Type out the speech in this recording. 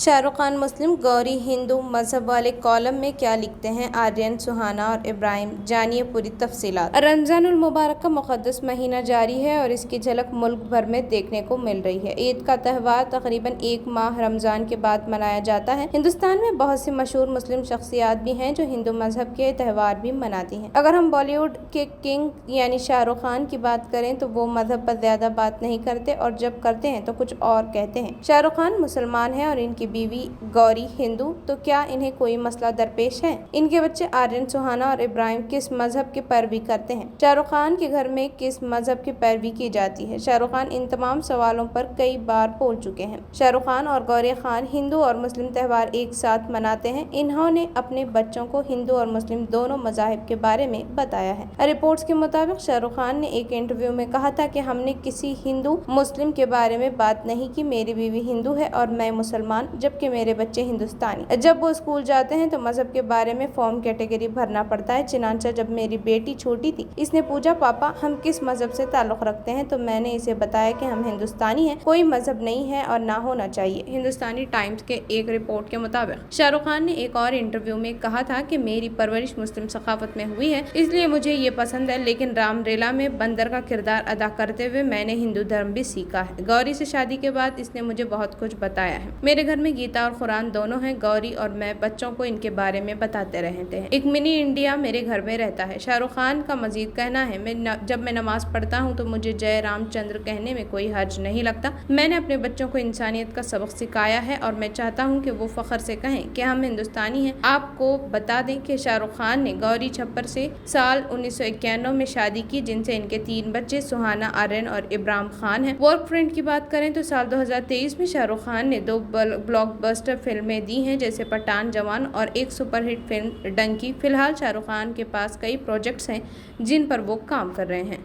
शाह रुख खान मुस्लिम, गौरी हिंदू मजहब वाले कॉलम में क्या लिखते हैं आर्यन, सुहाना और इब्राहिम, जानिए पूरी तफसीलात। रमजानुल मुबारक का मुक़द्दस महीना जारी है और इसकी झलक मुल्क भर में देखने को मिल रही है। ईद का त्यौहार तकरीबन एक माह रमजान के बाद मनाया जाता है। हिंदुस्तान में बहुत सी मशहूर मुस्लिम शख्सियात भी हैं जो हिंदू मजहब के त्यौहार भी मनाती हैं। अगर हम बॉलीवुड के किंग यानी शाह रुख खान की बात करें तो वो मजहब पर ज्यादा बात नहीं करते और जब करते हैं तो कुछ और कहते हैं। शाह रुख खान मुसलमान है और इनकी बीवी गौरी हिंदू, तो क्या इन्हें कोई मसला दरपेश है? इनके बच्चे आर्यन, सुहाना और इब्राहिम किस मजहब की पैरवी करते हैं? शाह रुख खान के घर में किस मजहब की पैरवी की जाती है? शाह रुख खान इन तमाम सवालों पर कई बार बोल चुके हैं। शाह रुख खान और गौरी खान हिंदू और मुस्लिम त्यौहार एक साथ मनाते हैं। इन्होंने अपने बच्चों को हिंदू और मुस्लिम दोनों मजाहिब के बारे में बताया है। रिपोर्ट्स के मुताबिक शाह रुख खान ने एक इंटरव्यू में कहा था कि हमने किसी हिंदू मुस्लिम के बारे में बात नहीं की। मेरी बीवी हिंदू है और मैं मुसलमान, जबकि मेरे बच्चे हिंदुस्तानी। जब वो स्कूल जाते हैं तो मजहब के बारे में फॉर्म कैटेगरी भरना पड़ता है। चुनांचे जब मेरी बेटी छोटी थी, इसने पूछा पापा हम किस मजहब से ताल्लुक रखते हैं, तो मैंने इसे बताया कि हम हिंदुस्तानी हैं, कोई मजहब नहीं है और ना होना चाहिए। हिंदुस्तानी टाइम्स के एक रिपोर्ट के मुताबिक शाह रुख खान ने एक और इंटरव्यू में कहा था कि मेरी परवरिश मुस्लिम सकाफत में हुई है, इसलिए मुझे ये पसंद है, लेकिन रामलीला में बंदर का किरदार अदा करते हुए मैंने हिंदू धर्म भी सीखा है। गौरी से शादी के बाद इसने मुझे बहुत कुछ बताया है। मेरे घर में गीता और कुरान दोनों हैं। गौरी और मैं बच्चों को इनके बारे में बताते रहते हैं। एक मिनी इंडिया मेरे घर में रहता है। शाह रुख खान का मजीद कहना है, जब मैं नमाज पढ़ता हूँ तो मुझे जय रामचंद्र कहने में कोई हर्ज नहीं लगता। मैंने अपने बच्चों को इंसानियत का सबक सिखाया है और मैं चाहता हूँ कि वो फख्र से कहें कि हम हिंदुस्तानी हैं। आपको बता दें कि शाह रुख खान ने गौरी छप्पर से साल 1991 में शादी की, जिनसे इनके 3 बच्चे सुहाना, आर्यन और इब्राहिम खान हैं। वर्क फ्रेंड की बात करें तो साल 2023 में शाह रुख खान ने 2 ब्लॉकबस्टर फिल्में दी हैं, जैसे पठान, जवान और एक सुपरहिट फिल्म डंकी। फिलहाल शाह रुख खान के पास कई प्रोजेक्ट्स हैं जिन पर वो काम कर रहे हैं।